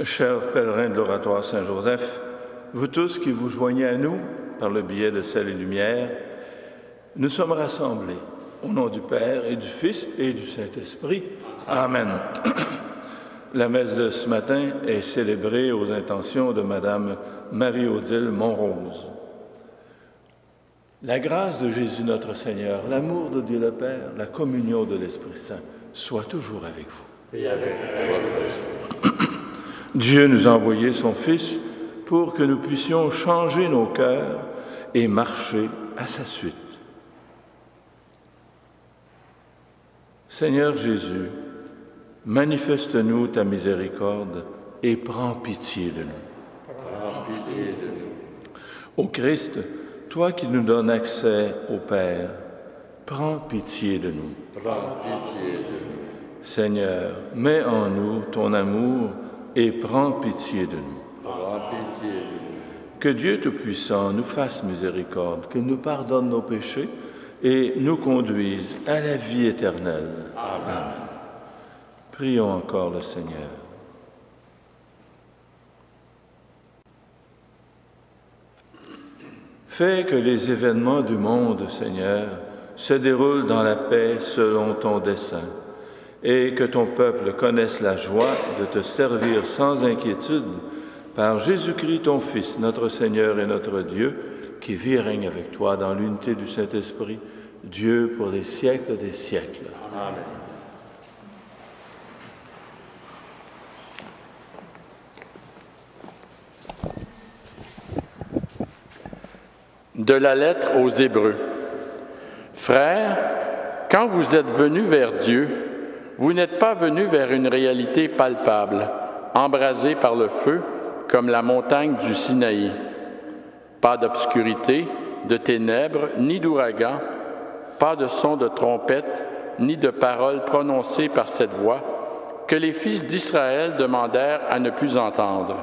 Chers pèlerins de l'Oratoire Saint-Joseph, vous tous qui vous joignez à nous par le biais de Sel et Lumière, nous sommes rassemblés au nom du Père et du Fils et du Saint-Esprit. Amen. La messe de ce matin est célébrée aux intentions de Madame Marie-Odile Monrose. La grâce de Jésus notre Seigneur, l'amour de Dieu le Père, la communion de l'Esprit Saint soit toujours avec vous. Et avec votre esprit. Dieu nous a envoyé son Fils pour que nous puissions changer nos cœurs et marcher à sa suite. Seigneur Jésus, manifeste-nous ta miséricorde et prends pitié de nous. Prends pitié de nous. Ô Christ, toi qui nous donnes accès au Père, prends pitié de nous. Prends pitié de nous. Seigneur, mets en nous ton amour et prends pitié de nous. Prends pitié de nous. Que Dieu Tout-Puissant nous fasse miséricorde, qu'il nous pardonne nos péchés et nous conduise à la vie éternelle. Amen. Prions encore le Seigneur. Fais que les événements du monde, Seigneur, se déroulent dans la paix selon ton dessein, et que ton peuple connaisse la joie de te servir sans inquiétude par Jésus-Christ, ton Fils, notre Seigneur et notre Dieu, qui vit et règne avec toi dans l'unité du Saint-Esprit, Dieu pour les siècles des siècles. Amen. De la lettre aux Hébreux. Frères, quand vous êtes venus vers Dieu, vous n'êtes pas venus vers une réalité palpable, embrasée par le feu, comme la montagne du Sinaï. Pas d'obscurité, de ténèbres, ni d'ouragan, pas de son de trompette, ni de paroles prononcées par cette voix, que les fils d'Israël demandèrent à ne plus entendre.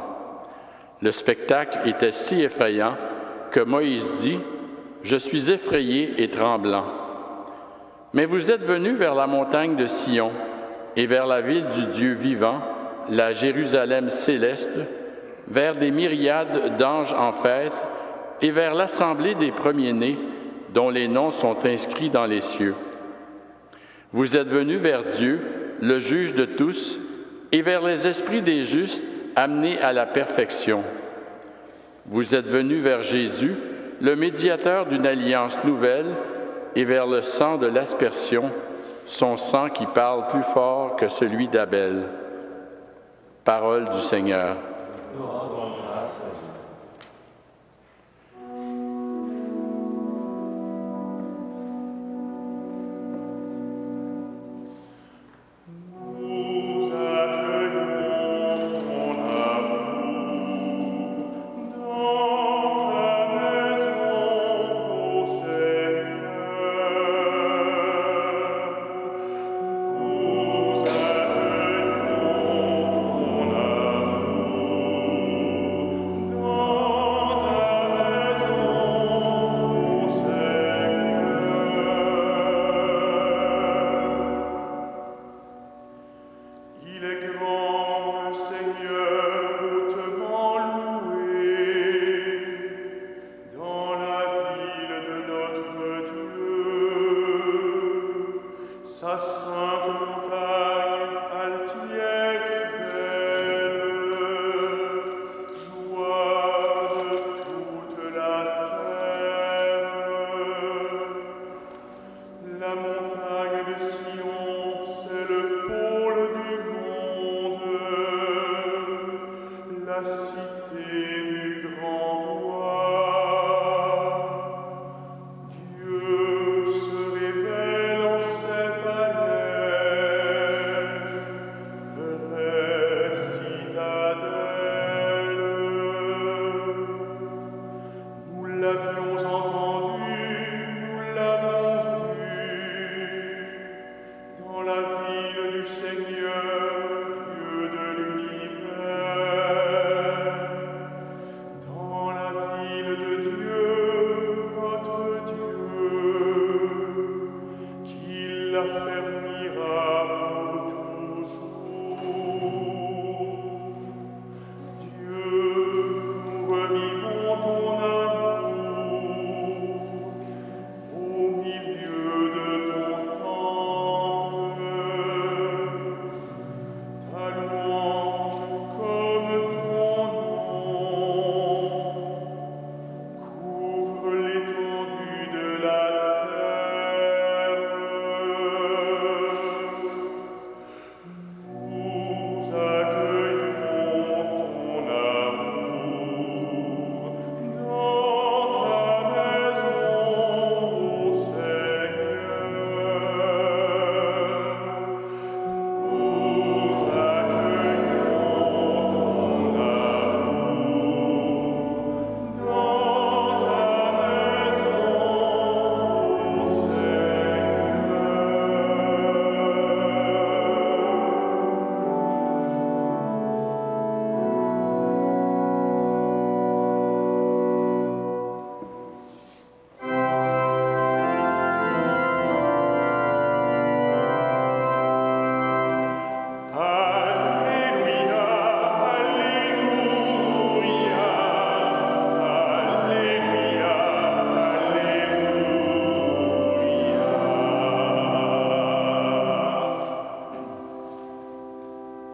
Le spectacle était si effrayant que Moïse dit « Je suis effrayé et tremblant ». Mais vous êtes venus vers la montagne de Sion et vers la ville du Dieu vivant, la Jérusalem céleste, vers des myriades d'anges en fête et vers l'assemblée des premiers-nés dont les noms sont inscrits dans les cieux. Vous êtes venus vers Dieu, le juge de tous, et vers les esprits des justes amenés à la perfection. Vous êtes venus vers Jésus, le médiateur d'une alliance nouvelle, et vers le sang de l'aspersion, son sang qui parle plus fort que celui d'Abel. Parole du Seigneur. Nous rendons grâce à Dieu.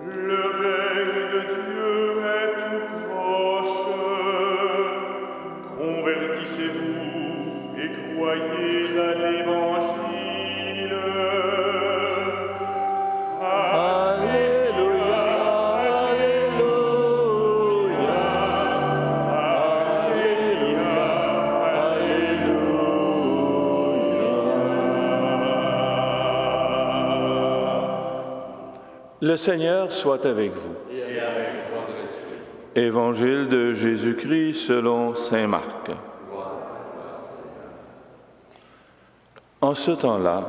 Le règne de Dieu est tout proche. Convertissez-vous et croyez à l'Évangile. Alléluia, Alléluia, Alléluia, Alléluia. Le Seigneur soit avec vous. Et avec votre esprit. Évangile de Jésus-Christ selon saint Marc. En ce temps-là,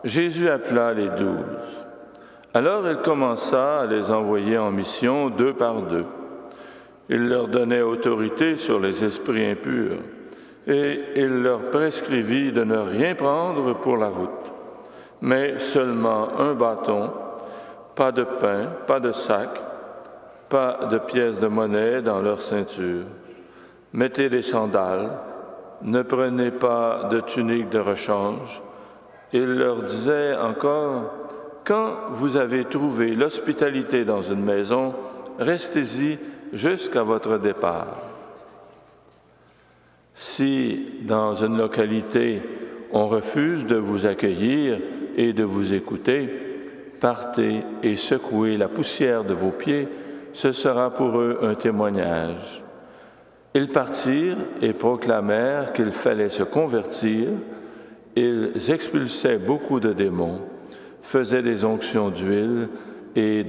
Jésus appela les 12. Alors il commença à les envoyer en mission 2 par 2. Il leur donnait autorité sur les esprits impurs et il leur prescrivit de ne rien prendre pour la route, mais seulement un bâton, pas de pain, pas de sac, pas de pièces de monnaie dans leur ceinture. Mettez des sandales, ne prenez pas de tunique de rechange. Il leur disait encore, « Quand vous avez trouvé l'hospitalité dans une maison, restez-y jusqu'à votre départ. Si, dans une localité, on refuse de vous accueillir et de vous écouter, partez et secouez la poussière de vos pieds, ce sera pour eux un témoignage. » Ils partirent et proclamèrent qu'il fallait se convertir. Ils expulsaient beaucoup de démons, faisaient des onctions d'huile et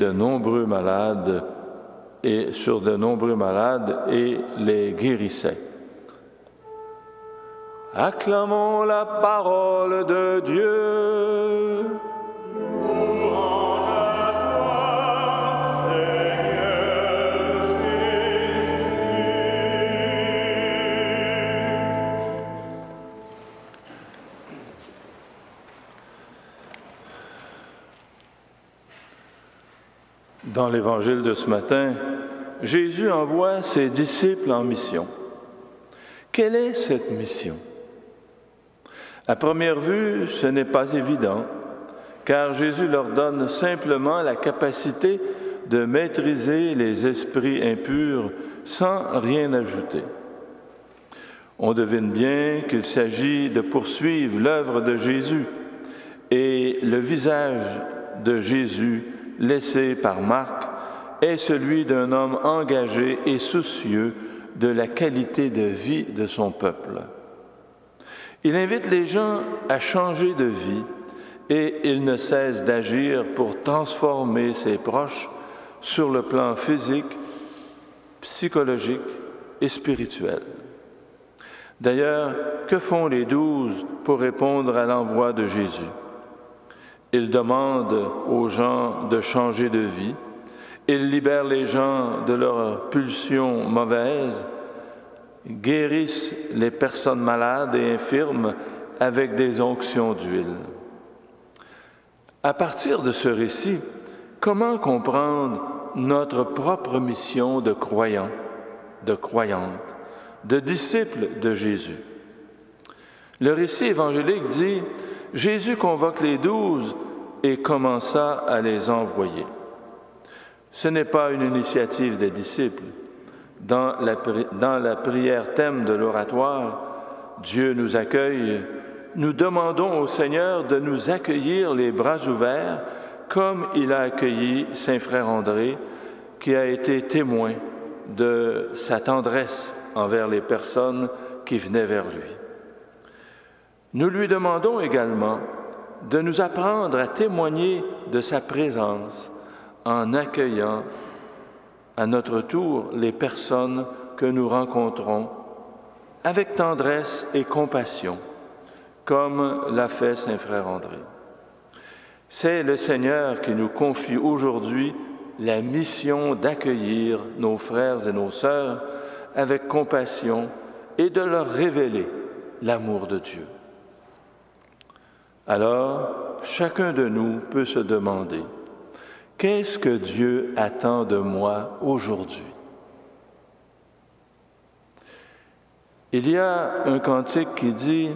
sur de nombreux malades et les guérissaient. Acclamons la parole de Dieu. Louange à toi, Seigneur Jésus. Dans l'Évangile de ce matin, Jésus envoie ses disciples en mission. Quelle est cette mission? À première vue, ce n'est pas évident, car Jésus leur donne simplement la capacité de maîtriser les esprits impurs sans rien ajouter. On devine bien qu'il s'agit de poursuivre l'œuvre de Jésus et le visage de Jésus laissé par Marc est celui d'un homme engagé et soucieux de la qualité de vie de son peuple. Il invite les gens à changer de vie et il ne cesse d'agir pour transformer ses proches sur le plan physique, psychologique et spirituel. D'ailleurs, que font les 12 pour répondre à l'envoi de Jésus? Ils demandent aux gens de changer de vie, ils libèrent les gens de leurs pulsions mauvaises, guérissent les personnes malades et infirmes avec des onctions d'huile. À partir de ce récit, comment comprendre notre propre mission de croyants, de croyantes, de disciples de Jésus? Le récit évangélique dit « Jésus convoque les 12 et commença à les envoyer ». Ce n'est pas une initiative des disciples. Dans la prière thème de l'oratoire, « Dieu nous accueille », nous demandons au Seigneur de nous accueillir les bras ouverts comme il a accueilli Saint Frère André, qui a été témoin de sa tendresse envers les personnes qui venaient vers lui. Nous lui demandons également de nous apprendre à témoigner de sa présence en accueillant à notre tour les personnes que nous rencontrons avec tendresse et compassion, comme l'a fait Saint Frère André. C'est le Seigneur qui nous confie aujourd'hui la mission d'accueillir nos frères et nos sœurs avec compassion et de leur révéler l'amour de Dieu. Alors, chacun de nous peut se demander, qu'est-ce que Dieu attend de moi aujourd'hui? Il y a un cantique qui dit,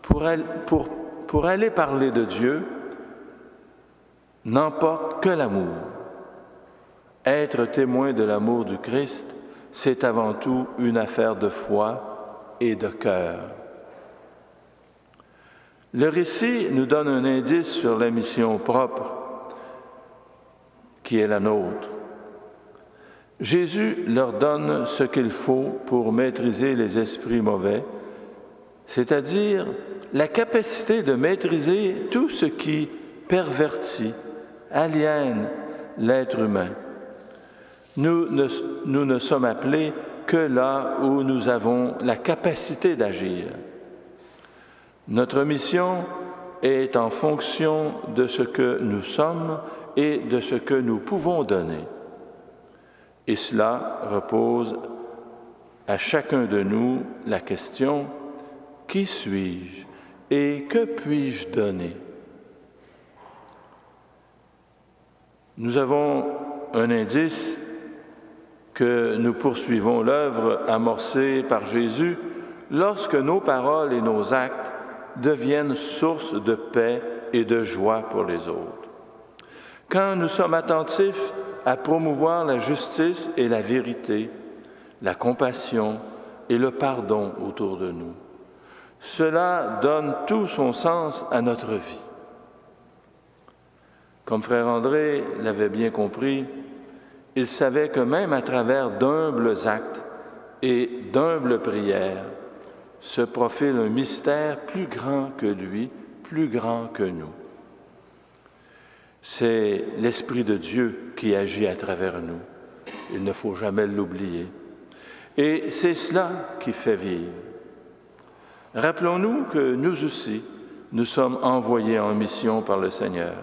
pour aller parler de Dieu, n'emporte que l'amour. Être témoin de l'amour du Christ, c'est avant tout une affaire de foi et de cœur. Le récit nous donne un indice sur la mission propre qui est la nôtre. Jésus leur donne ce qu'il faut pour maîtriser les esprits mauvais, c'est-à-dire la capacité de maîtriser tout ce qui pervertit, aliène l'être humain. Nous ne sommes appelés que là où nous avons la capacité d'agir. Notre mission est en fonction de ce que nous sommes et de ce que nous pouvons donner. Et cela repose à chacun de nous la question « Qui suis-je et que puis-je donner ?» Nous avons un indice que nous poursuivons l'œuvre amorcée par Jésus lorsque nos paroles et nos actes deviennent source de paix et de joie pour les autres. Quand nous sommes attentifs à promouvoir la justice et la vérité, la compassion et le pardon autour de nous, cela donne tout son sens à notre vie. Comme Frère André l'avait bien compris, il savait que même à travers d'humbles actes et d'humbles prières, se profile un mystère plus grand que lui, plus grand que nous. C'est l'Esprit de Dieu qui agit à travers nous. Il ne faut jamais l'oublier. Et c'est cela qui fait vivre. Rappelons-nous que nous aussi, nous sommes envoyés en mission par le Seigneur.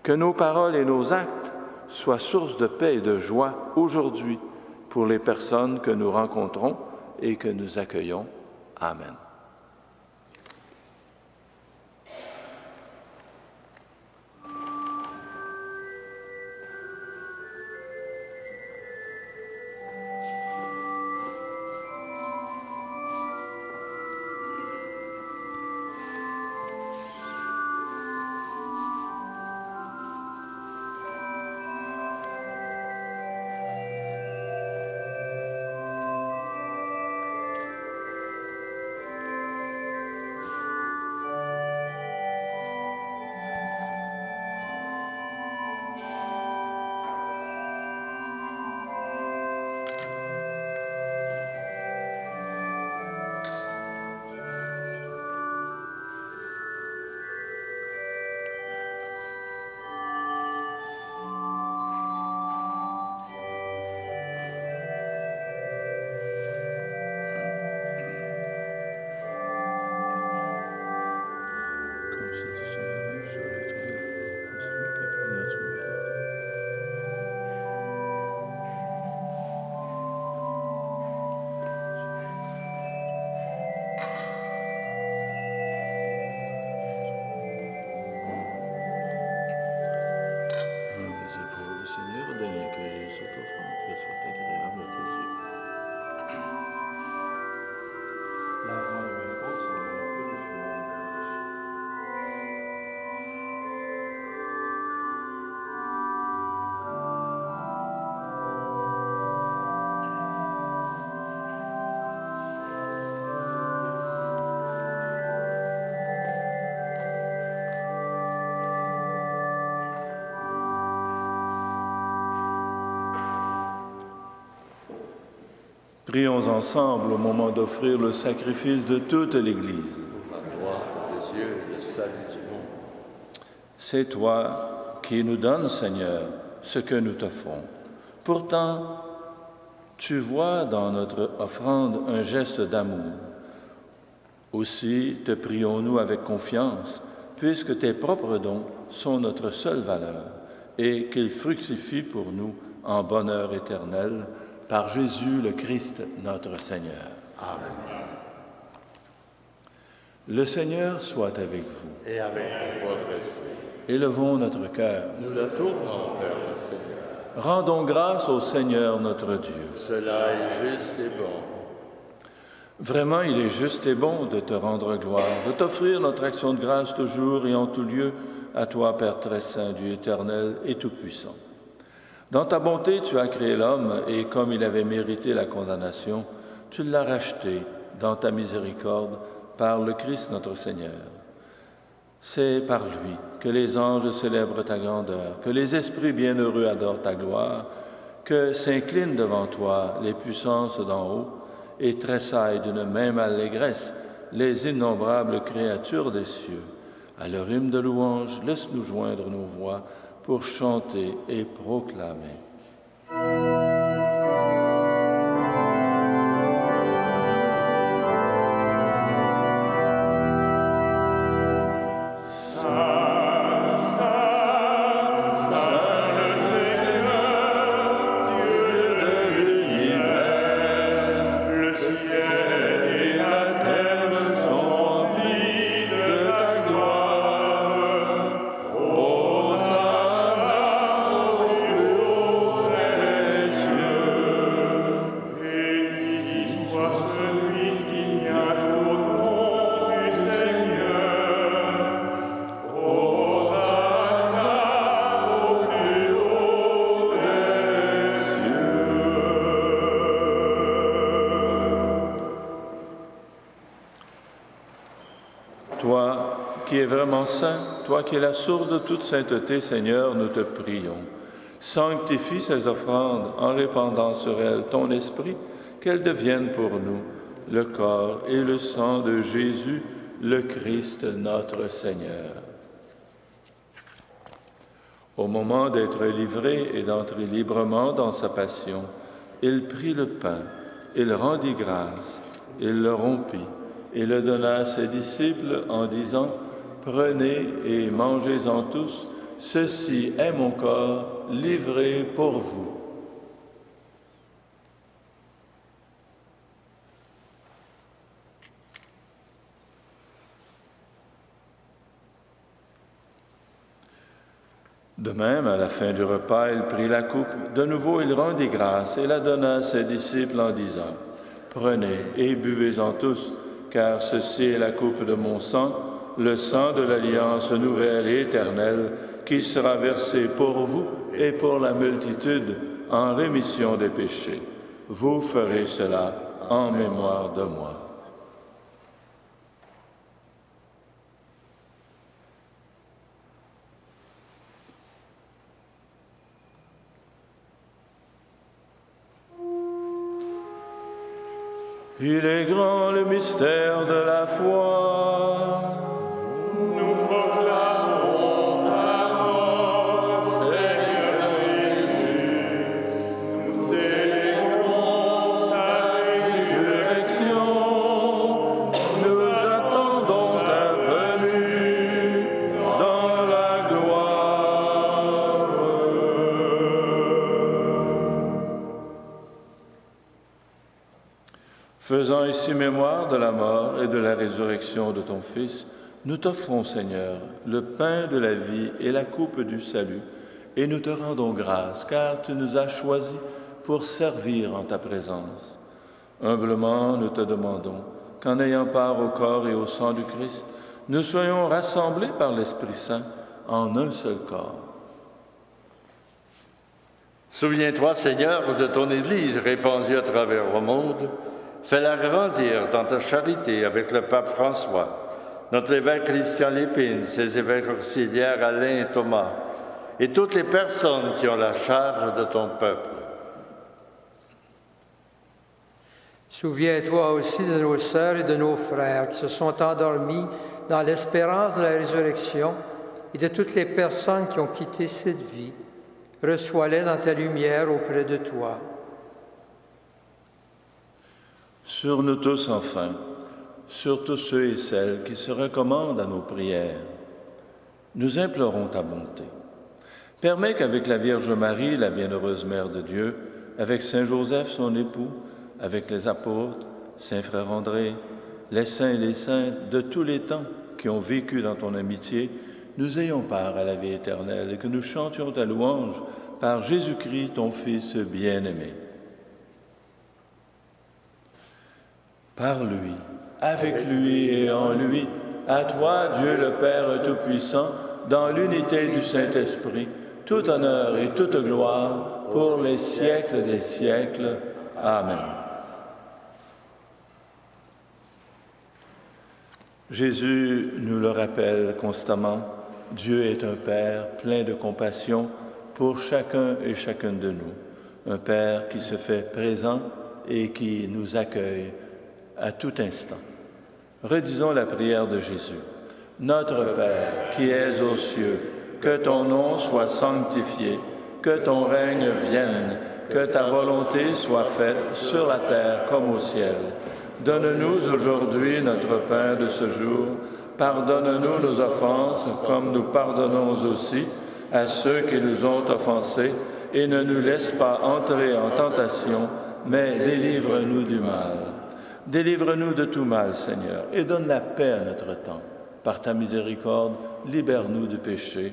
Que nos paroles et nos actes soient source de paix et de joie aujourd'hui pour les personnes que nous rencontrons et que nous accueillons. Amen. Prions ensemble au moment d'offrir le sacrifice de toute l'Église. Pour la gloire de Dieu et le salut du monde. C'est toi qui nous donnes, Seigneur, ce que nous t'offrons. Pourtant, tu vois dans notre offrande un geste d'amour. Aussi te prions-nous avec confiance, puisque tes propres dons sont notre seule valeur, et qu'ils fructifient pour nous en bonheur éternel, par Jésus le Christ, notre Seigneur. Amen. Le Seigneur soit avec vous. Et avec votre esprit. Élevons notre cœur. Nous le tournons vers le Seigneur. Rendons grâce au Seigneur notre Dieu. Cela est juste et bon. Vraiment, il est juste et bon de te rendre gloire, de t'offrir notre action de grâce toujours et en tout lieu à toi, Père très saint, Dieu éternel et tout-puissant. Dans ta bonté, tu as créé l'homme, et comme il avait mérité la condamnation, tu l'as racheté dans ta miséricorde par le Christ notre Seigneur. C'est par lui que les anges célèbrent ta grandeur, que les esprits bienheureux adorent ta gloire, que s'inclinent devant toi les puissances d'en haut et tressaillent d'une même allégresse les innombrables créatures des cieux. À leur hymne de louange, laisse-nous joindre nos voix pour chanter et proclamer. Toi qui es vraiment saint, toi qui es la source de toute sainteté, Seigneur, nous te prions. Sanctifie ces offrandes en répandant sur elles ton esprit, qu'elles deviennent pour nous le corps et le sang de Jésus, le Christ notre Seigneur. Au moment d'être livré et d'entrer librement dans sa passion, il prit le pain, il rendit grâce, il le rompit et le donna à ses disciples en disant « Prenez et mangez-en tous, ceci est mon corps livré pour vous. » De même, à la fin du repas, il prit la coupe. De nouveau, il rendit grâce et la donna à ses disciples en disant « Prenez et buvez-en tous, car ceci est la coupe de mon sang, le sang de l'alliance nouvelle et éternelle, qui sera versé pour vous et pour la multitude en rémission des péchés. Vous ferez cela en mémoire de moi. » Il est grand le mystère de la foi. Nous proclamons ta mort, Seigneur Jésus. Nous célébrons ta résurrection. Nous attendons ta venue dans la gloire. Faisant ici mémoire de la mort et de la résurrection de ton Fils, nous t'offrons, Seigneur, le pain de la vie et la coupe du salut, et nous te rendons grâce, car tu nous as choisis pour servir en ta présence. Humblement, nous te demandons qu'en ayant part au corps et au sang du Christ, nous soyons rassemblés par l'Esprit Saint en un seul corps. Souviens-toi, Seigneur, de ton Église répandue à travers le monde. Fais-la grandir dans ta charité avec le pape François, notre évêque Christian Lépine, ses évêques auxiliaires Alain et Thomas, et toutes les personnes qui ont la charge de ton peuple. Souviens-toi aussi de nos sœurs et de nos frères qui se sont endormis dans l'espérance de la résurrection et de toutes les personnes qui ont quitté cette vie. Reçois-les dans ta lumière auprès de toi. Sur nous tous, enfin, sur tous ceux et celles qui se recommandent à nos prières, nous implorons ta bonté. Permets qu'avec la Vierge Marie, la bienheureuse Mère de Dieu, avec Saint Joseph, son époux, avec les apôtres, Saint Frère André, les saints et les saintes de tous les temps qui ont vécu dans ton amitié, nous ayons part à la vie éternelle et que nous chantions ta louange par Jésus-Christ, ton Fils bien-aimé. Par lui, avec lui et en lui, à toi, Dieu le Père Tout-Puissant, dans l'unité du Saint-Esprit, tout honneur et toute gloire pour les siècles des siècles. Amen. Jésus nous le rappelle constamment, Dieu est un Père plein de compassion pour chacun et chacune de nous. Un Père qui se fait présent et qui nous accueille à tout instant. Redisons la prière de Jésus. Notre Père, qui es aux cieux, que ton nom soit sanctifié, que ton règne vienne, que ta volonté soit faite sur la terre comme au ciel. Donne-nous aujourd'hui notre pain de ce jour. Pardonne-nous nos offenses, comme nous pardonnons aussi à ceux qui nous ont offensés, et ne nous laisse pas entrer en tentation, mais délivre-nous du mal. Délivre-nous de tout mal, Seigneur, et donne la paix à notre temps. Par ta miséricorde, libère-nous du péché.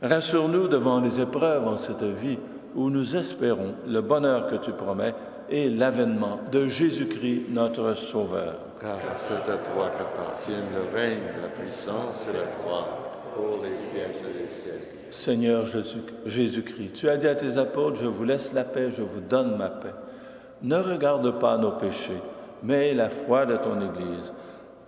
Rassure-nous devant les épreuves en cette vie où nous espérons le bonheur que tu promets et l'avènement de Jésus-Christ, notre Sauveur. Car c'est à toi qu'appartiennent le règne, la puissance et la gloire pour les siècles des siècles. Seigneur Jésus-Christ, tu as dit à tes apôtres, je vous laisse la paix, je vous donne ma paix. Ne regarde pas nos péchés, mais la foi de ton Église.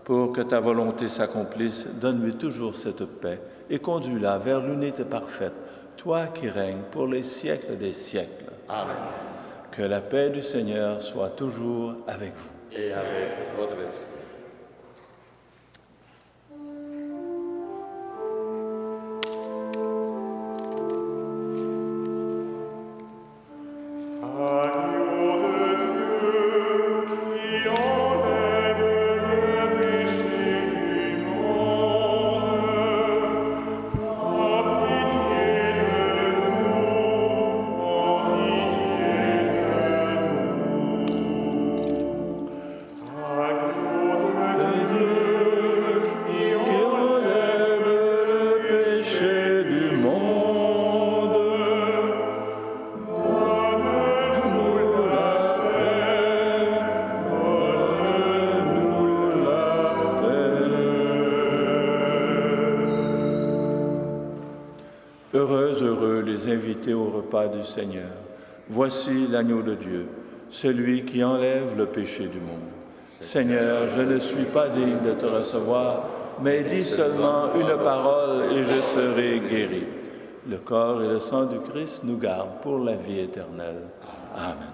Pour que ta volonté s'accomplisse, donne-lui toujours cette paix et conduis-la vers l'unité parfaite, toi qui règnes pour les siècles des siècles. Amen. Que la paix du Seigneur soit toujours avec vous. Et avec votre esprit. Heureux les invités au repas du Seigneur. Voici l'agneau de Dieu, celui qui enlève le péché du monde. Seigneur, je ne suis pas digne de te recevoir, mais dis seulement une parole et je serai guéri. Le corps et le sang du Christ nous gardent pour la vie éternelle. Amen.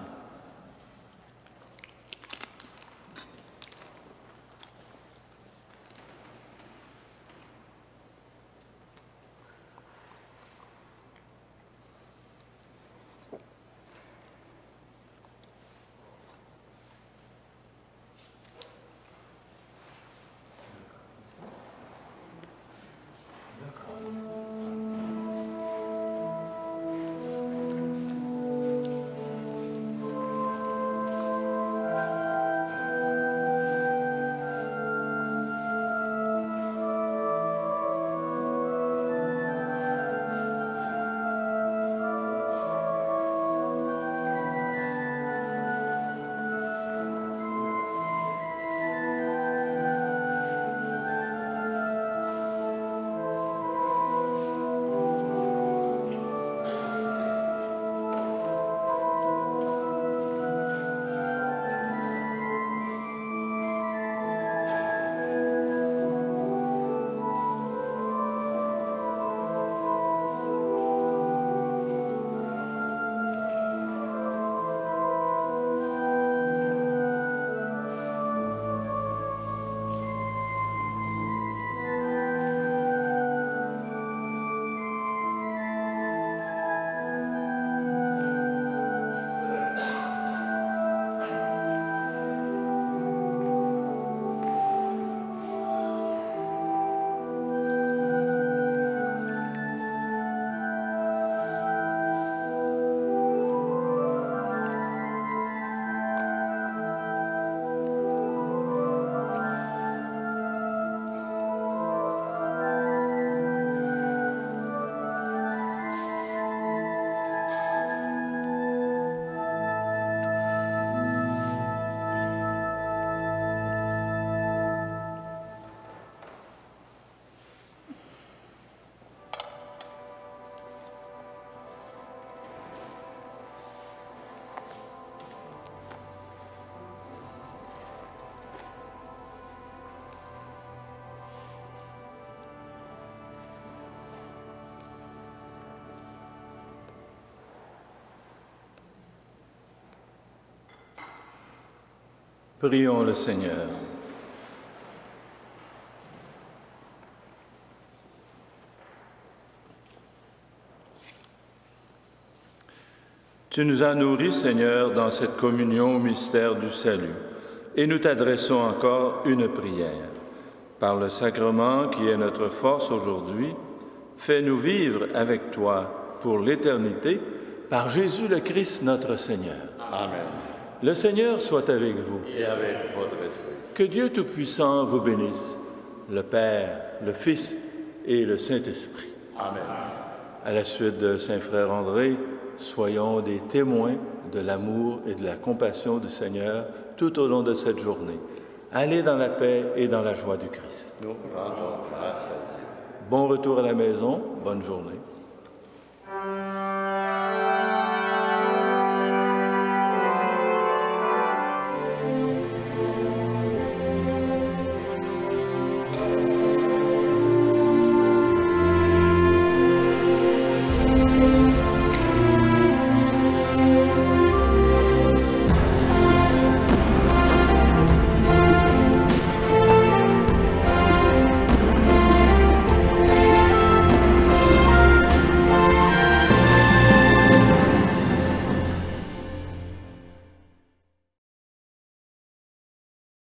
Prions le Seigneur. Tu nous as nourris, Seigneur, dans cette communion au mystère du salut, et nous t'adressons encore une prière. Par le sacrement qui est notre force aujourd'hui, fais-nous vivre avec toi pour l'éternité, par Jésus le Christ notre Seigneur. Amen. Le Seigneur soit avec vous. Et avec votre esprit. Que Dieu Tout-Puissant vous bénisse, le Père, le Fils et le Saint-Esprit. Amen. À la suite de Saint Frère André, soyons des témoins de l'amour et de la compassion du Seigneur tout au long de cette journée. Allez dans la paix et dans la joie du Christ. Nous rendons grâce à Dieu. Bon retour à la maison, bonne journée.